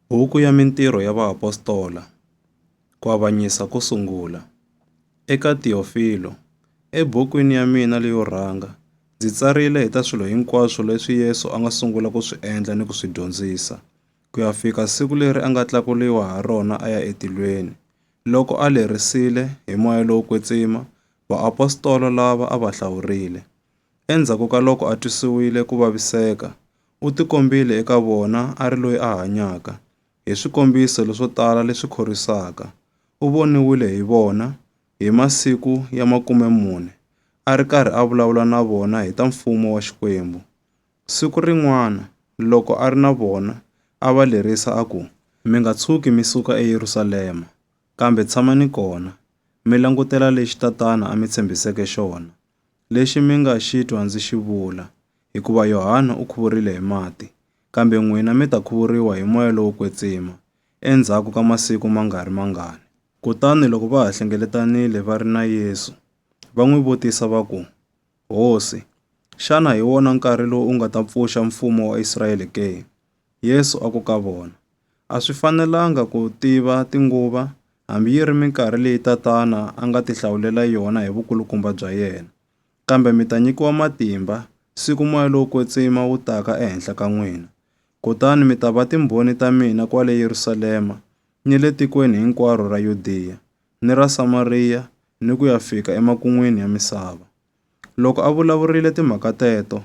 Buku ya Mintirho ya Vaapostoli, ku avanyisa ko sungula. Eka Teofilo, ebukwini ya mina leyo rhanga, ndzi tsarile hi ta swilo hinkwaswo leswi Yesu a nga sungula ku swi endla ni ku swi dyondzisa, ku ya fika siku leri a nga tlakuliwa ha rona a ya etilweni, loko a lerisile hi Moya lowo kwetsima vaapostoli lava a va hlawurile. Endzhaku ka loko a twisiwile ku vaviseka, u tikombile eka vona a ri loyi a hanyaka, hi swikombiso leswo tala leswi khorisaka. U voniwile hi vona hi masiku ya 40, a ri karhi a vulavula na vona hi ta mfumo wa Xikwembu. Siku rin'wana, loko a ri na vona, a va lerisa a ku, mi nga tshuki mi suka eYerusalema, kambe tshamani kona, mi langutela lexi Tatana a mi tshembiseke xona, lexi mi nga xi twa ndzi xi vula, hikuva Yohana u khuvurile hi mati, kambe n'wina mi ta khuvuriwa hi Moya lowo kwetsima, endzhaku ka masiku ma nga ri mangani. Kutani loko va ha hlengeletanile va ri na Yesu, va n'wi vutisa va ku, Hosi, xana hi wona nkarhi lowu u nga ta pfuxa mfumo wa Israyele ke? Yesu a ku ka vona, a swi fanelanga ku tiva tinguva, hambi yi ri minkarhi leyi Tatana a nga tihlawulela yona hi vukulukumba bya yena. Kambe mi ta nyikiwa matimba siku Moya lowo kwetsima wu taka ehenhla ka n'wina. Kutani mi ta va timbhoni ta mina kwale Yerusalema, ni le tikweni hinkwaro ra Yudeya, ni ra Samariya, ni ku ya fika emakun'wini ya misava. Loko a vulavurile timhaka teto,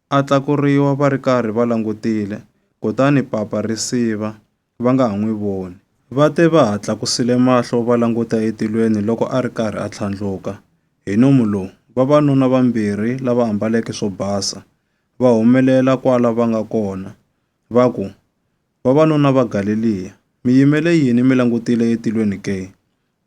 a tlakuriwa va ri karhi va langutile, kutani papa ri siva, va nga ha n'wi voni. Va te va ha tlakusile mahlo va languta etilweni loko a ri karhi a tlhandluka. Hi nomu lowu, vavanuna vambirhi lava ambaleke swo basa, va humelela kwala va nga kona. Va ku, vavanuna va Galileya, mi yimele yini mi langutile etilweni ke?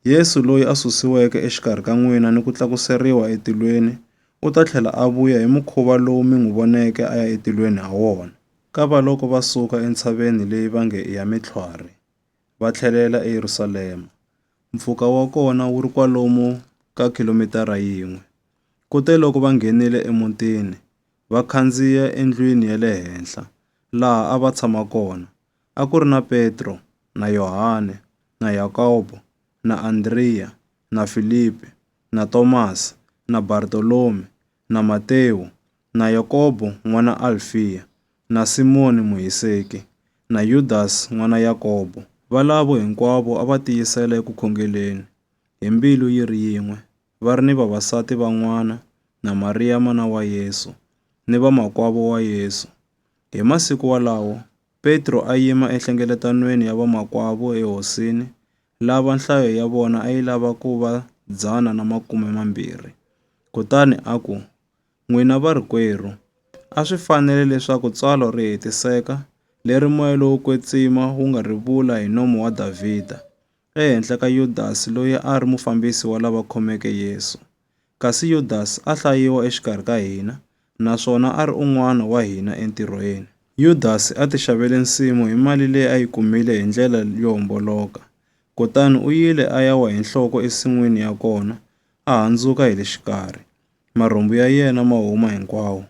Yesu loyi a susiweke exikarhi ka n'wina ni ku tlakuseriwa etilweni, u ta tlhela a vuya hi mukhuva lowu mi n'wi voneke a ya etilweni ha wona. Ka va loko va suka entshaveni leyi va nge i ya Mitlhwari, va tlhelela eYerusalema. Mpfhuka wa kona wu ri kwalomu ka 1 kilomitara. Kute loko va nghenile emutini, va khandziya endlwini ya le henhla, laha a va tshama kona. A ku ri na Petro, na Yohane, na Yakobo, na Andriya, na Filipi, na Tomasi, na Bartolome, na Matewu, na Yakobo n'wana Alfiya, na Simoni Muhiseki, na Yudasi n'wana Yakobo. Valavo hinkwavo a va tiyisela eku khongeleni, hi mbilu yi ri yin'we, va ri ni vavasati van'wana, na Mariya mana wa Yesu, ni vamakwavo wa Yesu. Hi masiku walawo, Petro a yima enhlengeletanweni ya vamakwavo ehosini, lava nhlayo ya vona a yi lava ku va 120. Kutani a ku, n'wina varikwerhu, a swi fanele leswaku tsalwa ri hetiseka, leri Moya lowo kwetsima wu nga ri vula hi nomu wa Davhida, ehenhla ka Yudasi loyi a ri mufambisi wa lava khomeke Yesu. Kasi Yudasi a hlayiwa exikarhi ka hina, naswona a ri un'wana wa hina entirhweni. Yudasi a ti xavele nsimu hi mali leyi a yi kumile hi ndlela yo homboloka. Kutani u yile a ya wa hi nhloko ensin'wini ya kona, a handzuka hi le xikarhi. Marhumbu ya yena ma huma hinkwawo.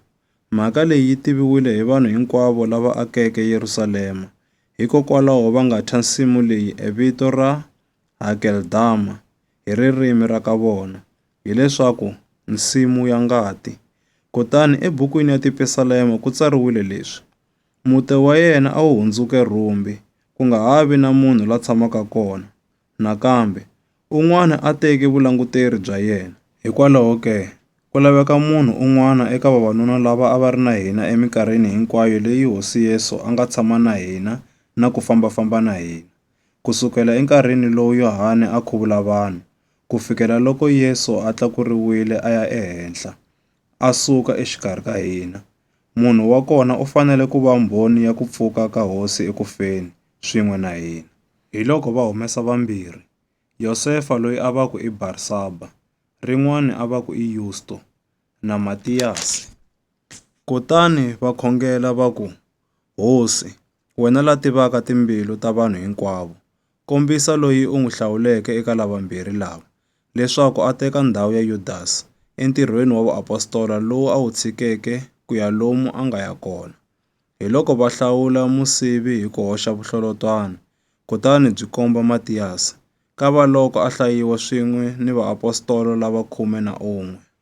Mhaka leyi yi tiviwile hi vanhu hinkwavo lava akeke Yerusalema, hikokwalaho va nga thya nsimu leyi evito ra Hakeldama hi ririmi ra ka vona, hileswaku nsimu ya ngati. Kutani ebukwini ya Tipesalema ku tsariwile leswi, mute wa yena a wu hundzuke rhumbi, ku nga ha vi na munhu la tshamaka kona, nakambe un'wana a teke vulanguteri bya yena. Hikwalaho ke, ku laveka munhu un'wana eka vavanuna lava a va ri na hina eminkarhini hinkwayo leyi Hosi Yesu a nga tshama na hina na ku fambafamba na hina, kusukela enkarhini lowu Yohane a khuvula vanhu, ku fikela loko Yesu a tlakuriwile a ya ehenhla, a suka exikarhi ka hina. Munhu wa kona u fanele ku va mbhoni ya ku pfuka ka Hosi ekufeni, swin'we na hina. Hi loko va humesa vambirhi, Yosefa loyi a va ku i Barsaba, rin'wana a va ku i Yusto, na Matiyasi. Kutani va khongela va ku, Hosi, wena la tivaka timbilu ta vanhu hinkwavo, kombisa loyi u n'wi hlawuleke eka lavambirhi lava, leswaku a teka ndhawu ya Yudasi entirhweni wa vuapostola lowu a wu tshikeke ku ya lomu a nga ya kona. hiloko va hlawula musivi hi ku hoxa vuhlotwana, kutani byi komba Matiyasi, kava loko a hlayiwa swin'we ni vaapostolo lava 11.